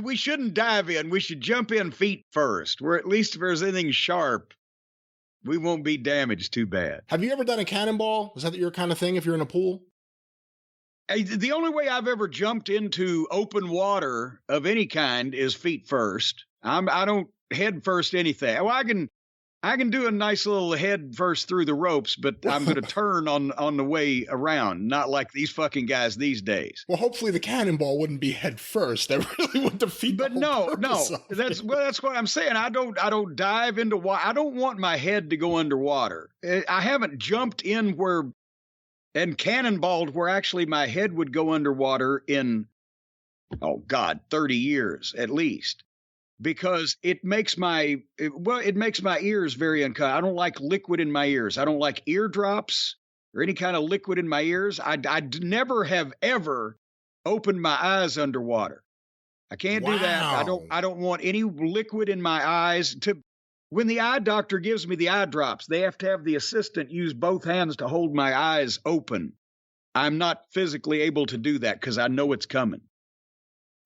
We shouldn't dive in. We should jump in feet first, where at least if there's anything sharp, we won't be damaged too bad. Have you ever done a cannonball? Is that your kind of thing if you're in a pool? The only way I've ever jumped into open water of any kind is feet first. I don't head first anything. Well, I can do a nice little head first through the ropes, but I'm going to turn on the way around, not like these fucking guys these days. Well, hopefully the cannonball wouldn't be head first. That really would defeat. But no, that's what I'm saying. I don't dive into water. I don't want my head to go underwater. I haven't jumped in and cannonballed where actually my head would go underwater in, 30 years at least. Because it makes my ears very uncomfortable. I don't like liquid in my ears. I don't like eardrops or any kind of liquid in my ears. I never have ever opened my eyes underwater. I can't do that. I don't want any liquid in my eyes. When the eye doctor gives me the eye drops, they have to have the assistant use both hands to hold my eyes open. I'm not physically able to do that because I know it's coming.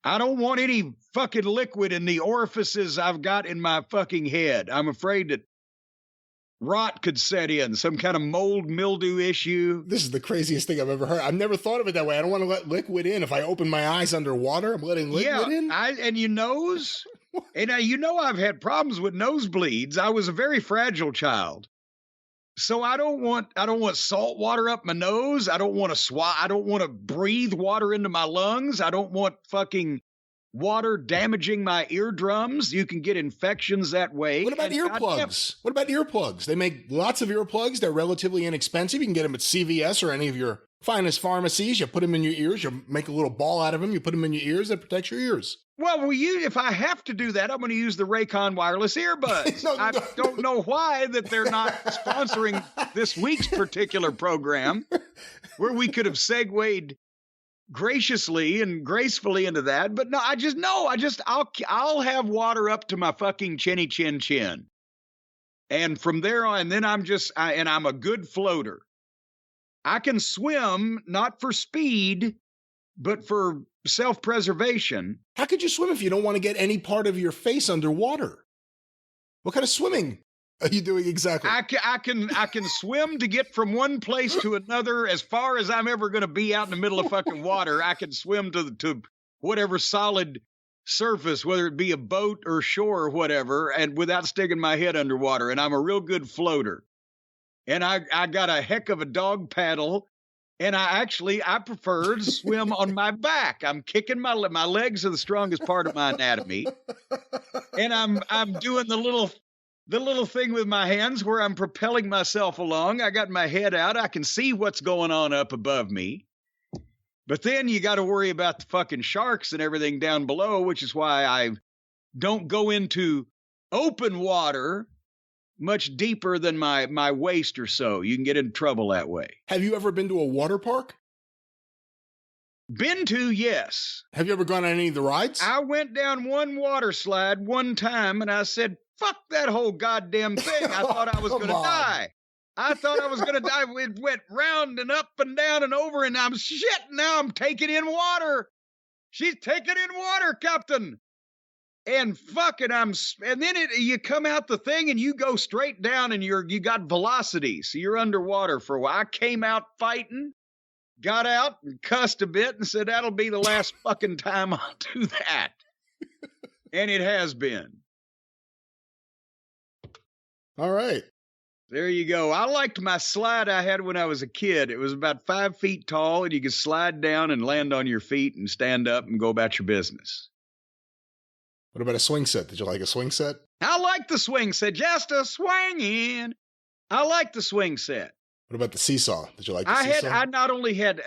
I don't want any fucking liquid in the orifices I've got in my fucking head. I'm afraid that rot could set in, some kind of mold mildew issue. This is the craziest thing I've ever heard. I've never thought of it that way. I don't want to let liquid in. If I open my eyes underwater, I'm letting liquid in? And your nose? And I've had problems with nosebleeds. I was a very fragile child. So I don't want salt water up my nose. I don't want to breathe water into my lungs. I don't want fucking water damaging my eardrums. You can get infections that way. What about earplugs? They make lots of earplugs. They're relatively inexpensive. You can get them at CVS or any of your finest pharmacies. You put them in your ears. You make a little ball out of them. You put them in your ears. That protects your ears. Well, if I have to do that, I'm going to use the Raycon wireless earbuds. I don't know why that they're not sponsoring this week's particular program, where we could have segued graciously and gracefully into that. But no, I'll have water up to my fucking chinny chin chin, and from there on, then I'm a good floater. I can swim, not for speed, but for self-preservation. How could you swim if you don't want to get any part of your face underwater? What kind of swimming are you doing exactly? I can swim to get from one place to another as far as I'm ever going to be out in the middle of fucking water. I can swim to whatever solid surface, whether it be a boat or shore or whatever, and without sticking my head underwater. And I'm a real good floater. And I got a heck of a dog paddle. And I prefer to swim on my back. I'm kicking my legs are the strongest part of my anatomy. And I'm doing the little thing with my hands where I'm propelling myself along. I got my head out. I can see what's going on up above me. But then you got to worry about the fucking sharks and everything down below, which is why I don't go into open water much deeper than my waist or so. You can get in trouble that way. Have you ever been to a water park? Been to, yes. Have you ever gone on any of the rides? I went down one water slide one time, and I said, fuck that whole goddamn thing. I thought I was going to die. It went round and up and down and over, and now I'm taking in water. She's taking in water, Captain. And then you come out the thing and you go straight down and you got velocity. So you're underwater for a while. I came out fighting, got out and cussed a bit and said, that'll be the last fucking time I'll do that. And it has been. All right. There you go. I liked my slide I had when I was a kid. It was about 5 feet tall and you could slide down and land on your feet and stand up and go about your business. What about a swing set? Did you like a swing set? I like the swing set. Just a swinging. I like the swing set. What about the seesaw? Did you like the seesaw? I not only had,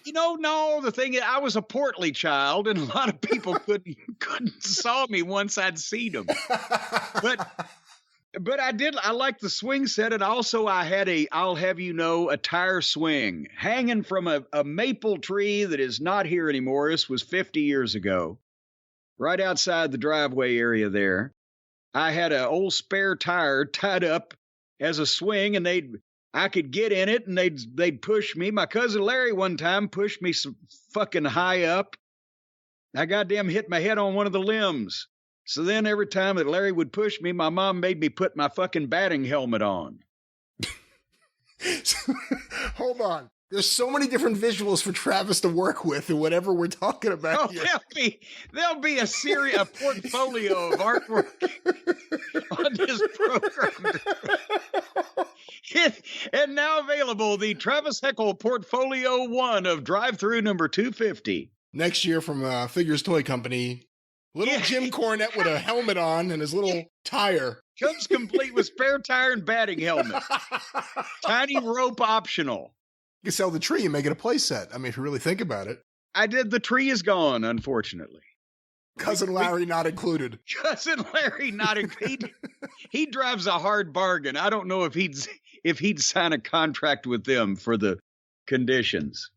the thing is, I was a portly child, and a lot of people couldn't saw me once I'd seen them. But I liked the swing set, and also I had I'll have you know, a tire swing hanging from a maple tree that is not here anymore. This was 50 years ago. Right outside the driveway area there, I had an old spare tire tied up as a swing, and I could get in it, and they'd push me. My cousin Larry one time pushed me some fucking high up, I goddamn hit my head on one of the limbs. So then every time that Larry would push me, my mom made me put my fucking batting helmet on. Hold on. There's so many different visuals for Travis to work with and whatever we're talking about here. There'll be a portfolio of artwork on this program. And now available, the Travis Heckel Portfolio 1 of Drive-Thru number 250. Next year from Figures Toy Company, little Jim Cornette with a helmet on and his little tire. Comes complete with spare tire and batting helmet. Tiny rope optional. You can sell the tree and make it a play set. I mean, if you really think about it. I did. The tree is gone, unfortunately. Cousin Larry not included. Cousin Larry not included. He drives a hard bargain. I don't know if he'd sign a contract with them for the conditions.